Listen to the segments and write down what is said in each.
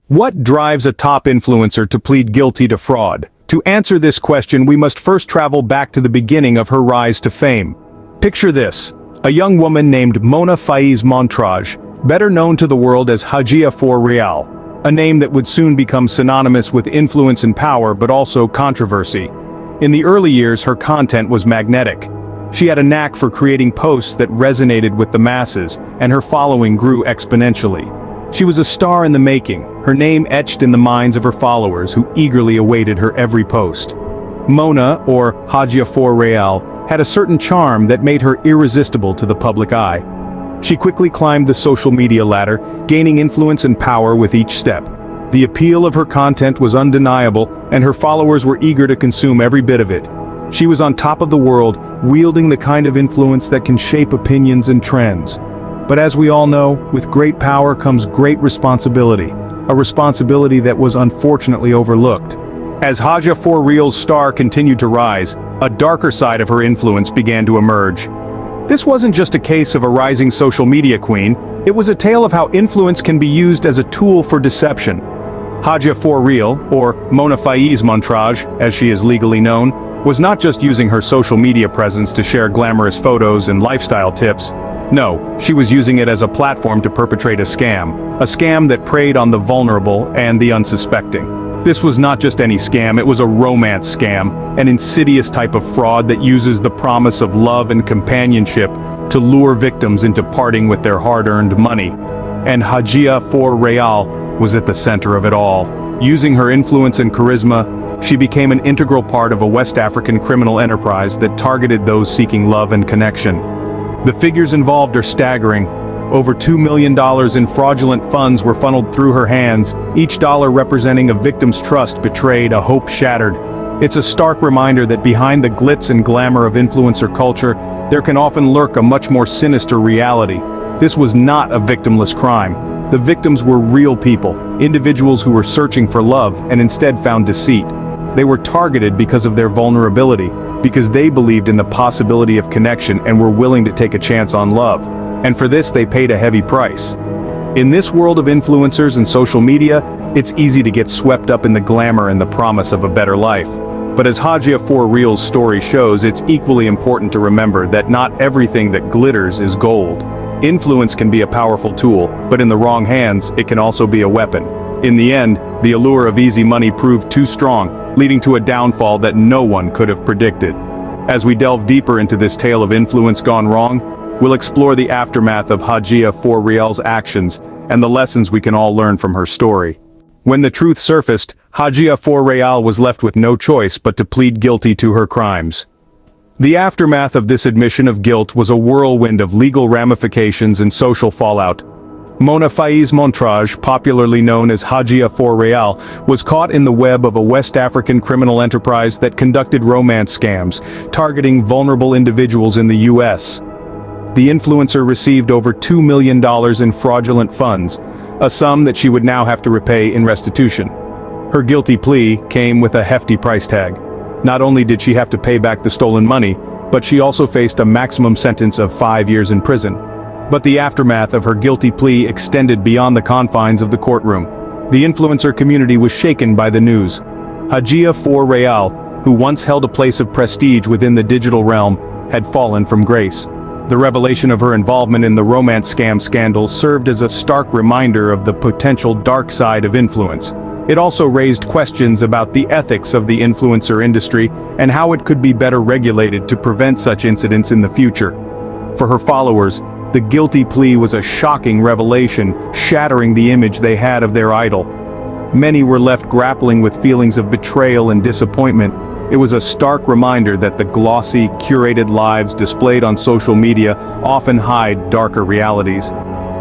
What drives a top influencer to plead guilty to fraud? To answer this question, we must first travel back to the beginning of her rise to fame. Picture this: a young woman named Mona Faiz MONTRAGE, better known to the world as Hajia for Real, a name that would soon become synonymous with influence and power but also controversy. In the early years, her content was magnetic. She had a knack for creating posts that resonated with the masses, and her following grew exponentially. She was a star in the making, her name etched in the minds of her followers who eagerly awaited her every post. Mona, or Hajia for Real, had a certain charm that made her irresistible to the public eye. She quickly climbed the social media ladder, gaining influence and power with each step. The appeal of her content was undeniable, and her followers were eager to consume every bit of it. She was on top of the world, wielding the kind of influence that can shape opinions and trends. But as we all know, with great power comes great responsibility, a responsibility that was unfortunately overlooked. As Hajia for Real's star continued to rise, a darker side of her influence began to emerge. This wasn't just a case of a rising social media queen, it was a tale of how influence can be used as a tool for deception. Hajia for Real, or Mona Faiz MONTRAGE, as she is legally known, was not just using her social media presence to share glamorous photos and lifestyle tips. No, she was using it as a platform to perpetrate a scam that preyed on the vulnerable and the unsuspecting. This was not just any scam, it was a romance scam, an insidious type of fraud that uses the promise of love and companionship to lure victims into parting with their hard-earned money. And Hajia for Real was at the center of it all. Using her influence and charisma, she became an integral part of a West African criminal enterprise that targeted those seeking love and connection. The figures involved are staggering. Over $2 million in fraudulent funds were funneled through her hands, each dollar representing a victim's trust betrayed, a hope shattered. It's a stark reminder that behind the glitz and glamour of influencer culture, there can often lurk a much more sinister reality. This was not a victimless crime. The victims were real people, individuals who were searching for love and instead found deceit. They were targeted because of their vulnerability, because they believed in the possibility of connection and were willing to take a chance on love. And for this they paid a heavy price. In this world of influencers and social media, it's easy to get swept up in the glamour and the promise of a better life. But as Hajia for Real's story shows, it's equally important to remember that not everything that glitters is gold. Influence can be a powerful tool, but in the wrong hands, it can also be a weapon. In the end, the allure of easy money proved too strong, leading to a downfall that no one could have predicted. As we delve deeper into this tale of influence gone wrong, we'll explore the aftermath of Hajia for Real's actions and the lessons we can all learn from her story. When the truth surfaced, Hajia for Real was left with no choice but to plead guilty to her crimes. The aftermath of this admission of guilt was a whirlwind of legal ramifications and social fallout. Mona Faiz MONTRAGE, popularly known as Hajia for Real, was caught in the web of a West African criminal enterprise that conducted romance scams, targeting vulnerable individuals in the US. The influencer received over $2 million in fraudulent funds, a sum that she would now have to repay in restitution. Her guilty plea came with a hefty price tag. Not only did she have to pay back the stolen money, but she also faced a maximum sentence of 5 years in prison. But the aftermath of her guilty plea extended beyond the confines of the courtroom. The influencer community was shaken by the news. Hajia for Real, who once held a place of prestige within the digital realm, had fallen from grace. The revelation of her involvement in the romance scam scandal served as a stark reminder of the potential dark side of influence. It also raised questions about the ethics of the influencer industry and how it could be better regulated to prevent such incidents in the future. For her followers, the guilty plea was a shocking revelation, shattering the image they had of their idol. Many were left grappling with feelings of betrayal and disappointment. It was a stark reminder that the glossy, curated lives displayed on social media often hide darker realities.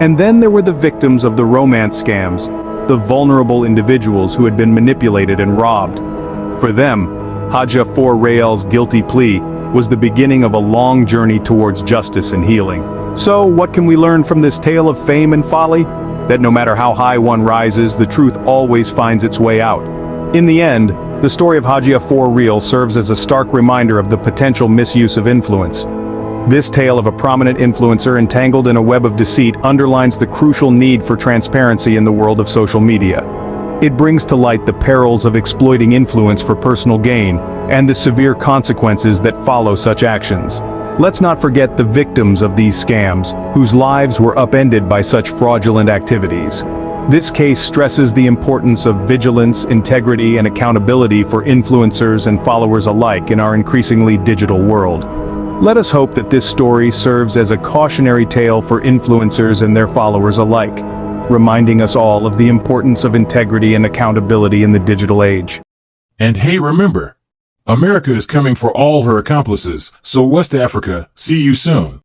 And then there were the victims of the romance scams, the vulnerable individuals who had been manipulated and robbed. For them, Hajia for Real's guilty plea was the beginning of a long journey towards justice and healing. So, what can we learn from this tale of fame and folly? That no matter how high one rises, the truth always finds its way out. In the end, the story of Hajia for Real serves as a stark reminder of the potential misuse of influence. This tale of a prominent influencer entangled in a web of deceit underlines the crucial need for transparency in the world of social media. It brings to light the perils of exploiting influence for personal gain, and the severe consequences that follow such actions. Let's not forget the victims of these scams, whose lives were upended by such fraudulent activities. This case stresses the importance of vigilance, integrity, and accountability for influencers and followers alike in our increasingly digital world. Let us hope that this story serves as a cautionary tale for influencers and their followers alike, reminding us all of the importance of integrity and accountability in the digital age. And hey, remember, America is coming for all her accomplices, so West Africa, see you soon.